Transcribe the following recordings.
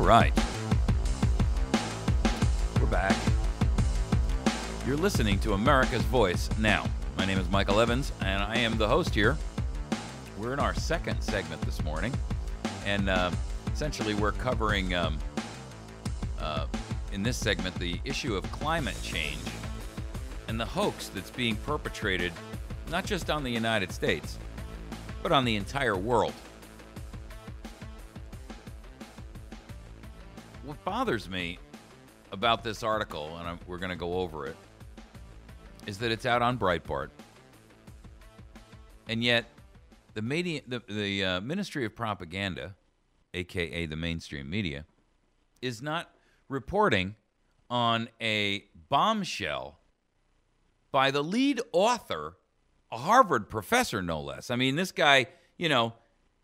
right. We're back. You're listening to America's Voice Now. My name is Michael Evans, and I am the host here. We're in our second segment this morning, and essentially we're covering, in this segment, the issue of climate change and the hoax that's being perpetrated not just on the United States, but on the entire world. What bothers me about this article, and we're going to go over it, is that it's out on Breitbart, and yet the media, the Ministry of Propaganda, aka the mainstream media, is not reporting on a bombshell by the lead author, a Harvard professor, no less. I mean, this guy, you know,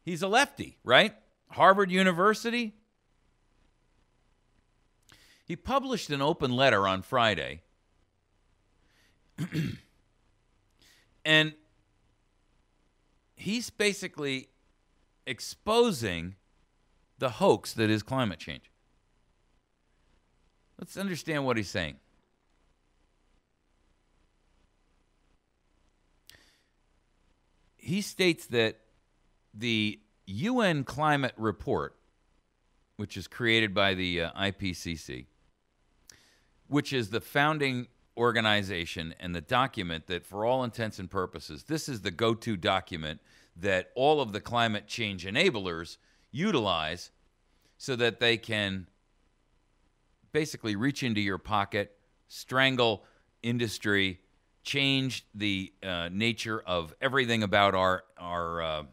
he's a lefty, right? Harvard University. He published an open letter on Friday, and he's basically exposing the hoax that is climate change. Let's understand what he's saying. He states that the UN climate report, which is created by the IPCC, which is the founding organization and the document that, for all intents and purposes, this is the go-to document that all of the climate change enablers utilize so that they can basically reach into your pocket, strangle industry, change the nature of everything about our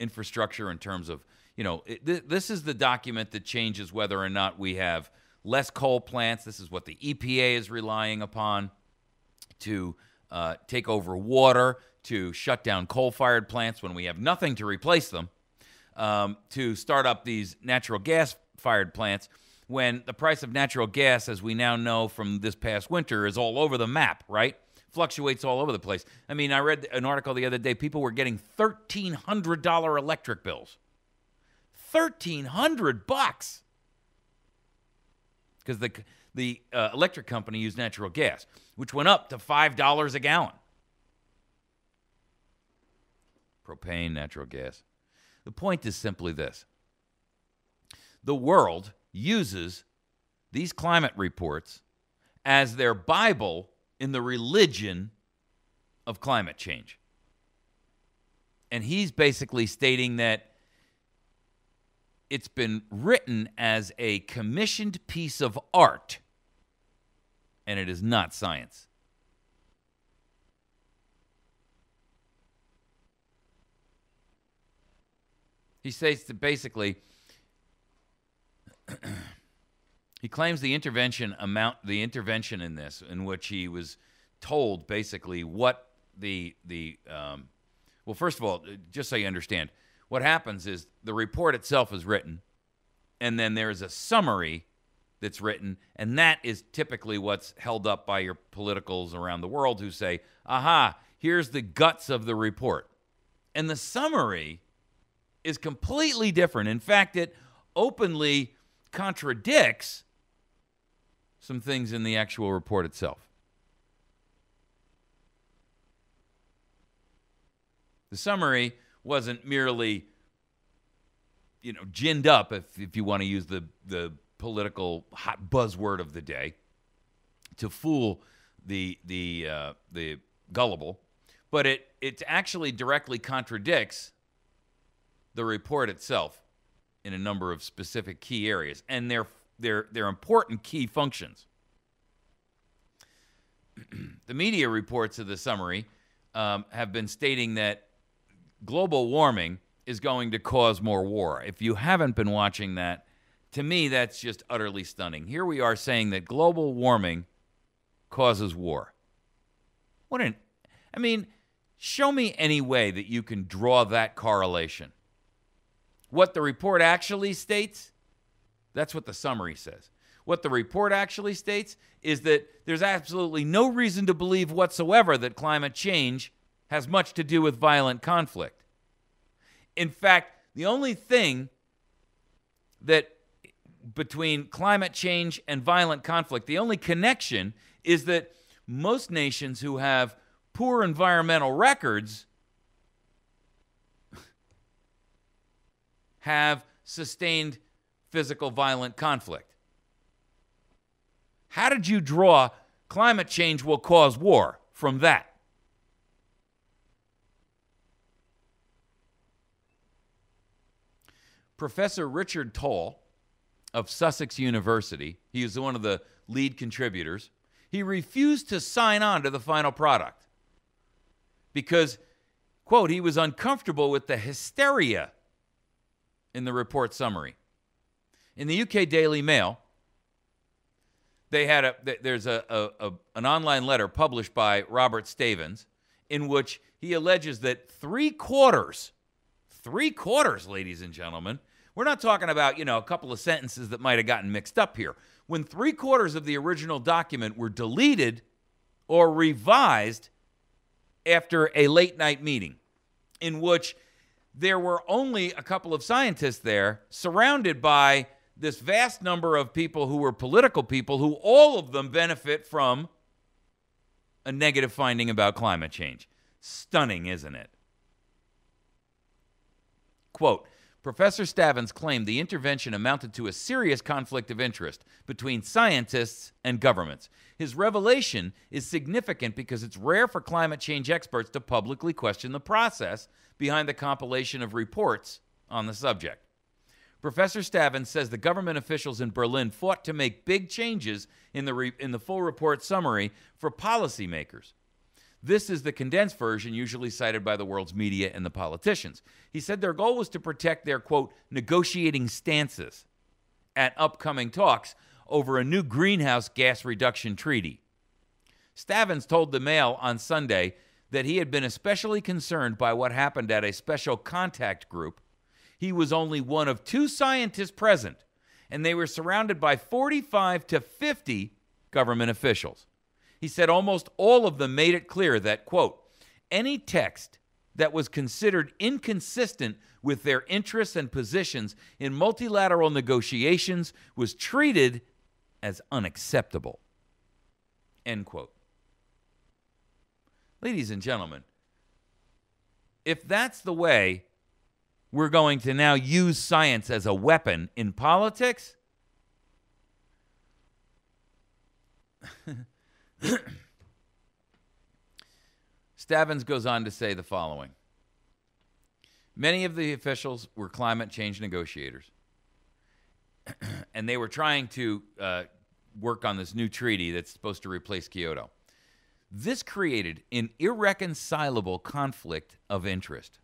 infrastructure in terms of, you know, this is the document that changes whether or not we have less coal plants. This is what the EPA is relying upon to take over water, to shut down coal-fired plants when we have nothing to replace them, to start up these natural gas-fired plants when the price of natural gas, as we now know from this past winter, is all over the map, right? Fluctuates all over the place. I mean, I read an article the other day. People were getting $1,300 electric bills. $1,300 because the electric company used natural gas, which went up to $5 a gallon. Propane, natural gas. The point is simply this. The world uses these climate reports as their Bible in the religion of climate change. And he's basically stating that it's been written as a commissioned piece of art, and it is not science. He says that basically, he claims the intervention in this, in which he was told basically what well, first of all, just so you understand, what happens is the report itself is written, and then there's a summary that's written, and that is typically what's held up by your politicals around the world who say, aha, here's the guts of the report. And the summary is completely different. In fact, it openly contradicts some things in the actual report itself. The summary wasn't merely, you know, ginned up, if you want to use the political hot buzzword of the day, to fool the gullible, but it actually directly contradicts the report itself in a number of specific key areas, and they're important key functions. The media reports of the summary have been stating that global warming is going to cause more war. If you haven't been watching that, to me, that's just utterly stunning. Here we are saying that global warming causes war. I mean, show me any way that you can draw that correlation. What the report actually states, that's what the summary says. What the report actually states is that there's absolutely no reason to believe whatsoever that climate change has much to do with violent conflict. In fact, the only thing that between climate change and violent conflict, the only connection is that most nations who have poor environmental records have sustained physical violent conflict. How did you draw climate change will cause war from that? Professor Richard Toll of Sussex University, he is one of the lead contributors, he refused to sign on to the final product because, quote, he was uncomfortable with the hysteria in the report summary. In the UK Daily Mail, they had there's an online letter published by Robert Stavins in which he alleges that three quarters, ladies and gentlemen, we're not talking about, a couple of sentences that might have gotten mixed up here. When 3/4 of the original document were deleted or revised after a late night meeting in which there were only a couple of scientists there surrounded by this vast number of people who were political people who all of them benefit from a negative finding about climate change. Stunning, isn't it? Quote, Professor Stavins claimed the intervention amounted to a serious conflict of interest between scientists and governments. His revelation is significant because it's rare for climate change experts to publicly question the process behind the compilation of reports on the subject. Professor Stavins says the government officials in Berlin fought to make big changes in the full report summary for policymakers. This is the condensed version usually cited by the world's media and the politicians. He said their goal was to protect their, quote, negotiating stances at upcoming talks over a new greenhouse gas reduction treaty. Stavins told the Mail on Sunday that he had been especially concerned by what happened at a special contact group. He was only one of 2 scientists present, and they were surrounded by 45 to 50 government officials. He said almost all of them made it clear that, quote, any text that was considered inconsistent with their interests and positions in multilateral negotiations was treated as unacceptable, end quote. Ladies and gentlemen, if that's the way we're going to now use science as a weapon in politics, Stavins goes on to say the following. Many of the officials were climate change negotiators, and they were trying to work on this new treaty that's supposed to replace Kyoto. This created an irreconcilable conflict of interest.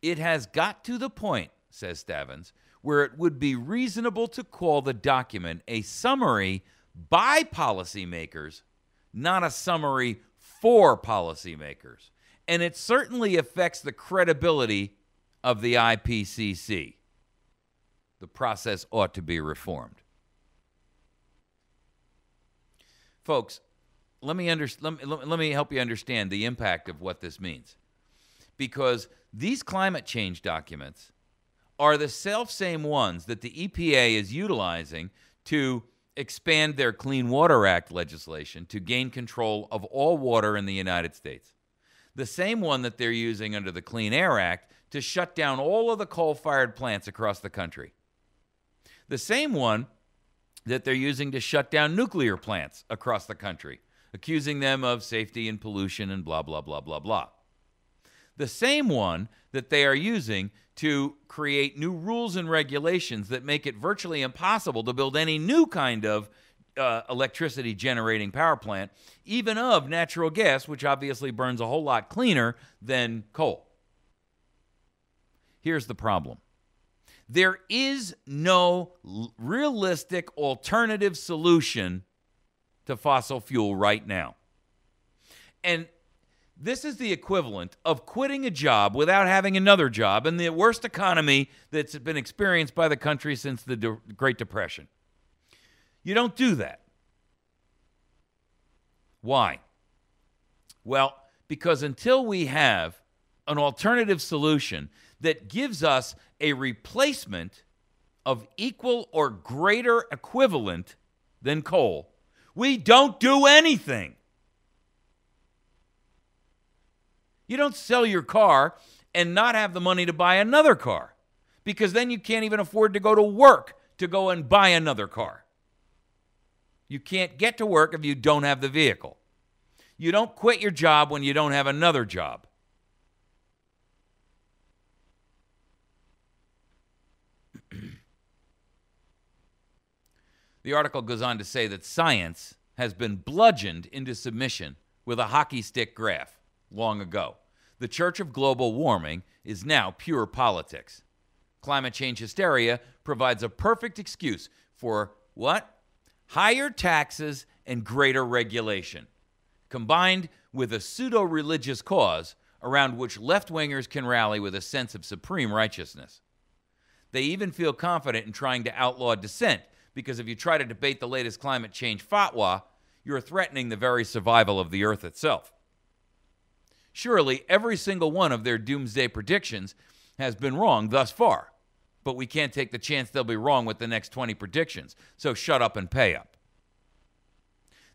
It has got to the point, says Stavins, where it would be reasonable to call the document a summary by policymakers, not a summary for policymakers. And it certainly affects the credibility of the IPCC. The process ought to be reformed. Folks, let me help you understand the impact of what this means. Because these climate change documents are the self-same ones that the EPA is utilizing to expand their Clean Water Act legislation to gain control of all water in the United States. The same one that they're using under the Clean Air Act to shut down all of the coal-fired plants across the country. The same one that they're using to shut down nuclear plants across the country, accusing them of safety and pollution and blah, blah, blah, blah, blah. The same one that they are using to create new rules and regulations that make it virtually impossible to build any new kind of electricity generating power plant, even of natural gas, which obviously burns a whole lot cleaner than coal. Here's the problem. There is no realistic alternative solution to fossil fuel right now. And this is the equivalent of quitting a job without having another job in the worst economy that's been experienced by the country since the Great Depression. You don't do that. Why? Well, because until we have an alternative solution that gives us a replacement of equal or greater equivalent than coal, we don't do anything. You don't sell your car and not have the money to buy another car, because then you can't even afford to go to work to go and buy another car. You can't get to work if you don't have the vehicle. You don't quit your job when you don't have another job. The article goes on to say that science has been bludgeoned into submission with a hockey stick graph long ago. The Church of Global Warming is now pure politics. Climate change hysteria provides a perfect excuse for what? Higher taxes and greater regulation, combined with a pseudo-religious cause around which left-wingers can rally with a sense of supreme righteousness. They even feel confident in trying to outlaw dissent, because if you try to debate the latest climate change fatwa, you're threatening the very survival of the earth itself. Surely, every single one of their doomsday predictions has been wrong thus far, but we can't take the chance they'll be wrong with the next 20 predictions, so shut up and pay up.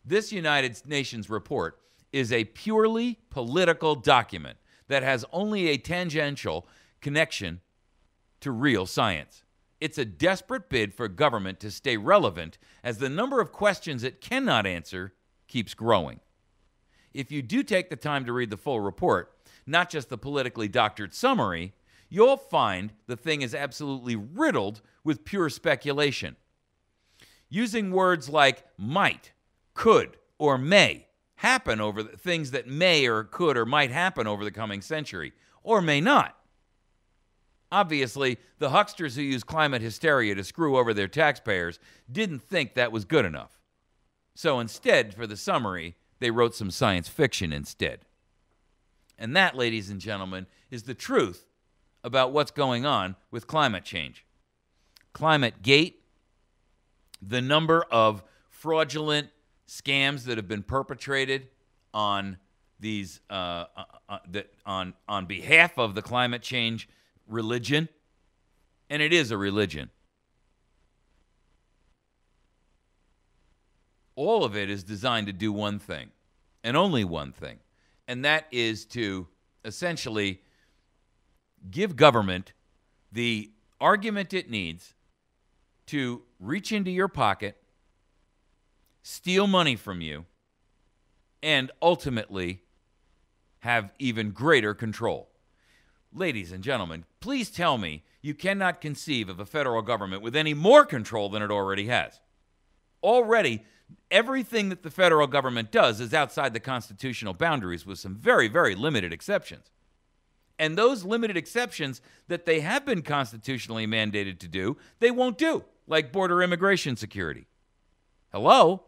This United Nations report is a purely political document that has only a tangential connection to real science. It's a desperate bid for government to stay relevant as the number of questions it cannot answer keeps growing. If you do take the time to read the full report, not just the politically doctored summary, you'll find the thing is absolutely riddled with pure speculation. Using words like might, could, or may happen over things that may or could or might happen over the coming century, or may not. Obviously, the hucksters who use climate hysteria to screw over their taxpayers didn't think that was good enough. So instead, for the summary, they wrote some science fiction instead. And that, ladies and gentlemen, is the truth about what's going on with climate change. Climate Gate, the number of fraudulent scams that have been perpetrated on these on behalf of the climate change religion, and it is a religion. All of it is designed to do one thing, and only one thing, and that is to essentially give government the argument it needs to reach into your pocket, steal money from you, and ultimately have even greater control. Ladies and gentlemen, please tell me you cannot conceive of a federal government with any more control than it already has. Already, everything that the federal government does is outside the constitutional boundaries with some very, very limited exceptions. And those limited exceptions that they have been constitutionally mandated to do, they won't do, like border immigration security. Hello?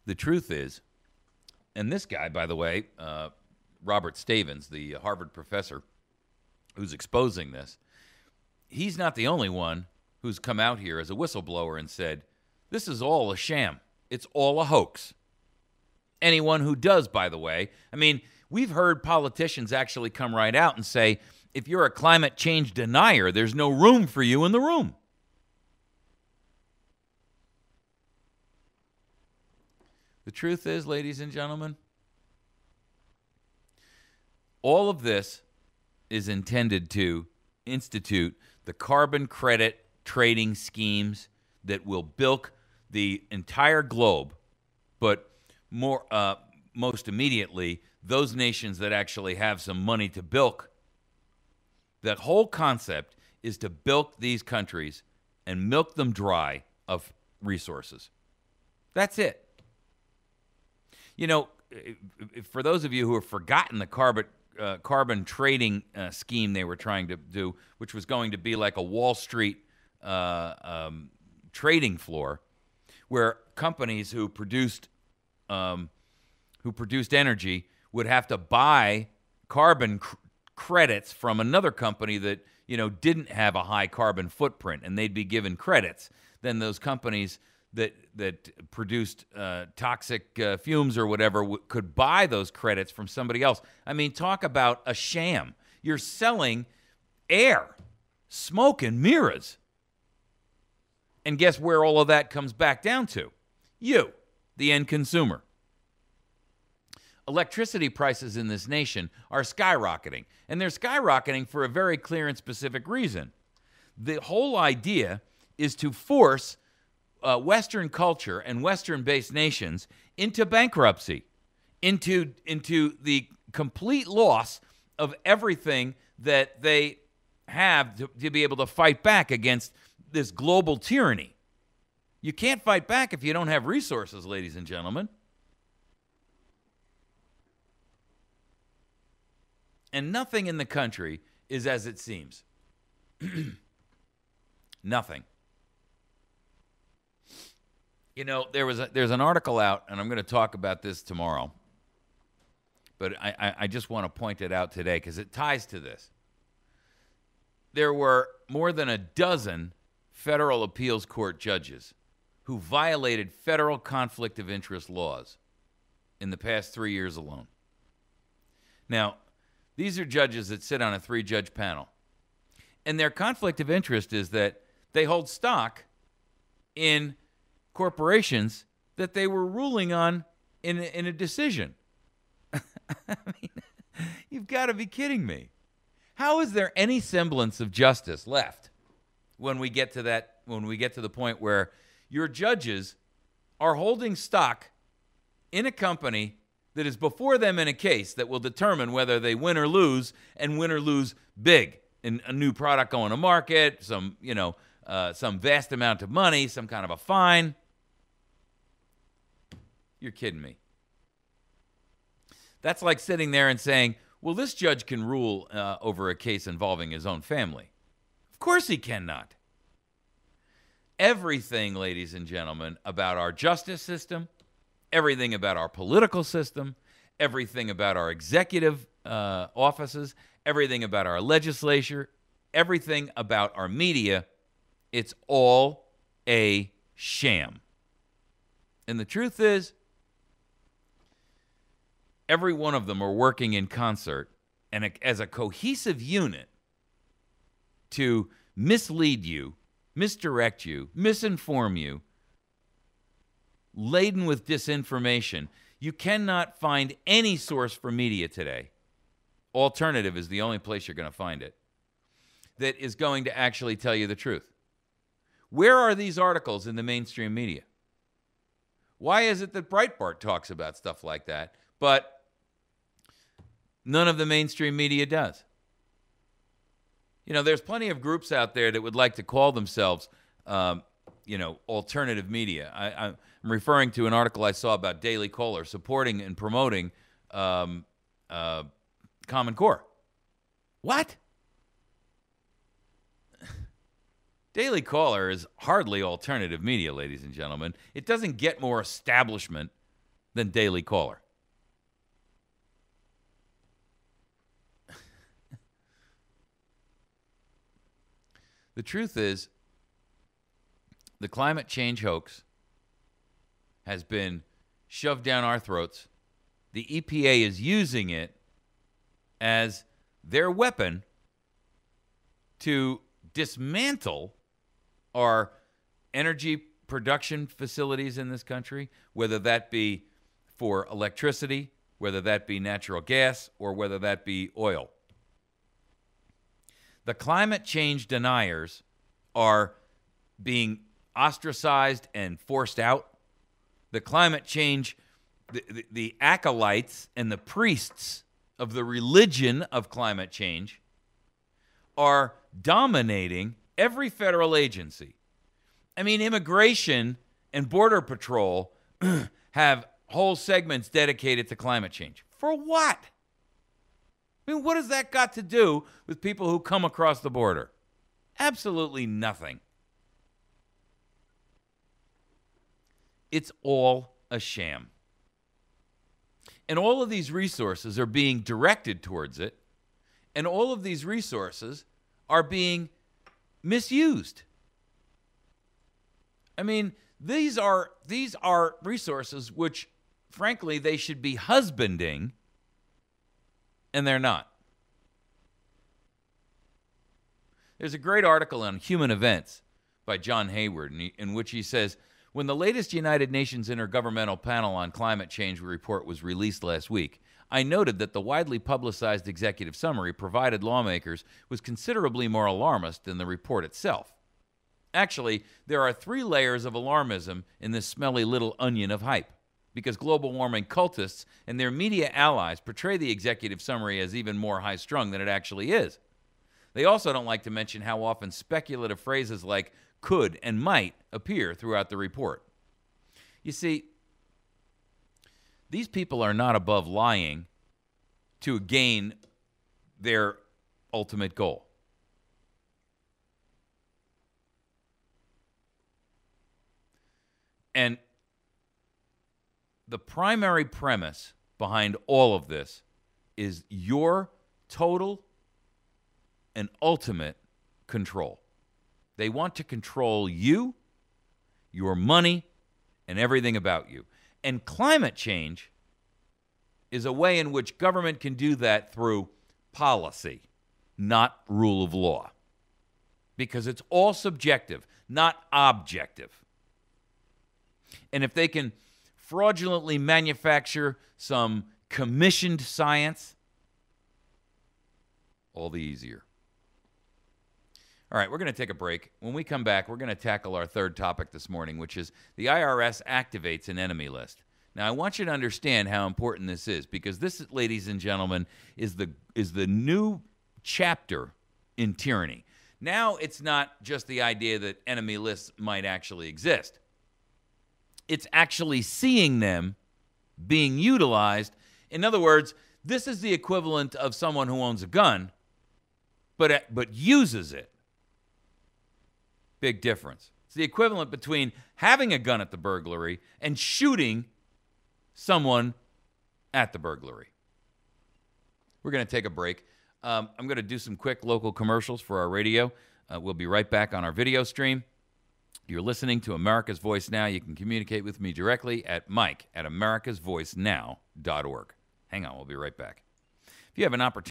The truth is, and this guy, by the way, Robert Stavins, the Harvard professor who's exposing this, he's not the only one who's come out here as a whistleblower and said, this is all a sham. It's all a hoax. Anyone who does, by the way, I mean, we've heard politicians actually come right out and say, if you're a climate change denier, there's no room for you in the room. The truth is, ladies and gentlemen, all of this is intended to institute the carbon credit trading schemes that will bilk the entire globe, but most immediately, those nations that actually have some money to bilk. That whole concept is to bilk these countries and milk them dry of resources. That's it. You know, for those of you who have forgotten the carbon trading scheme they were trying to do, which was going to be like a Wall Street trading floor, where companies who produced energy would have to buy carbon credits from another company that, you know, didn't have a high carbon footprint, and they'd be given credits. Then those companies that produced toxic fumes or whatever could buy those credits from somebody else. I mean, talk about a sham. You're selling air, smoke, and mirrors. And guess where all of that comes back down to? You, the end consumer. Electricity prices in this nation are skyrocketing, and they're skyrocketing for a very clear and specific reason. The whole idea is to force Western culture and Western-based nations into bankruptcy, into the complete loss of everything that they have to be able to fight back against this global tyranny. You can't fight back if you don't have resources, ladies and gentlemen. And nothing in the country is as it seems. Nothing. You know, there's an article out, and I'm going to talk about this tomorrow. But I just want to point it out today because it ties to this. There were more than a dozen federal appeals court judges who violated federal conflict of interest laws in the past 3 years alone. Now, these are judges that sit on a 3-judge panel. And their conflict of interest is that they hold stock in corporations that they were ruling on in a decision. I mean, you've got to be kidding me. How is there any semblance of justice left when we get to the point where your judges are holding stock in a company that is before them in a case that will determine whether they win or lose, and win or lose big in a new product going to market, some vast amount of money, some kind of a fine? You're kidding me. That's like sitting there and saying, well, this judge can rule over a case involving his own family. Of course he cannot. Everything, ladies and gentlemen, about our justice system, everything about our political system, everything about our executive offices, everything about our legislature, everything about our media, it's all a sham. And the truth is, every one of them are working in concert and as a cohesive unit to mislead you, misdirect you, misinform you, laden with disinformation. You cannot find any source for media today. Alternative is the only place you're going to find it that is going to actually tell you the truth. Where are these articles in the mainstream media? Why is it that Breitbart talks about stuff like that, but none of the mainstream media does? You know, there's plenty of groups out there that would like to call themselves, alternative media. I'm referring to an article I saw about Daily Caller supporting and promoting Common Core. What? Daily Caller is hardly alternative media, ladies and gentlemen. It doesn't get more establishment than Daily Caller. The truth is, the climate change hoax has been shoved down our throats. The EPA is using it as their weapon to dismantle our energy production facilities in this country, whether that be for electricity, whether that be natural gas, or whether that be oil. The climate change deniers are being ostracized and forced out. The climate change, the acolytes and the priests of the religion of climate change are dominating every federal agency. I mean, Immigration and Border Patrol have whole segments dedicated to climate change. For what? I mean, what has that got to do with people who come across the border? Absolutely nothing. It's all a sham. And all of these resources are being directed towards it, and all of these resources are being misused. I mean, These are resources which, frankly, they should be husbanding, and they're not. There's a great article on human events by John Hayward in which he says, when the latest United Nations Intergovernmental Panel on Climate Change report was released last week, I noted that the widely publicized executive summary provided lawmakers was considerably more alarmist than the report itself. Actually, there are 3 layers of alarmism in this smelly little onion of hype, because global warming cultists and their media allies portray the executive summary as even more high-strung than it actually is. They also don't like to mention how often speculative phrases like could and might appear throughout the report. You see, these people are not above lying to gain their ultimate goal. And the primary premise behind all of this is your total and ultimate control. They want to control you, your money, and everything about you. And climate change is a way in which government can do that through policy, not rule of law. Because it's all subjective, not objective. And if they can fraudulently manufacture some commissioned science, all the easier. All right, we're going to take a break. When we come back, we're going to tackle our third topic this morning, which is the IRS activates an enemy list. Now, I want you to understand how important this is, because this, ladies and gentlemen, is the new chapter in tyranny. Now, it's not just the idea that enemy lists might actually exist. It's actually seeing them being utilized. In other words, this is the equivalent of someone who owns a gun, but uses it. Big difference. It's the equivalent between having a gun at the burglary and shooting someone at the burglary. We're going to take a break. I'm going to do some quick local commercials for our radio. We'll be right back on our video stream. You're listening to America's Voice Now. You can communicate with me directly at mike@americasvoicenow.org. Hang on, we'll be right back. If you have an opportunity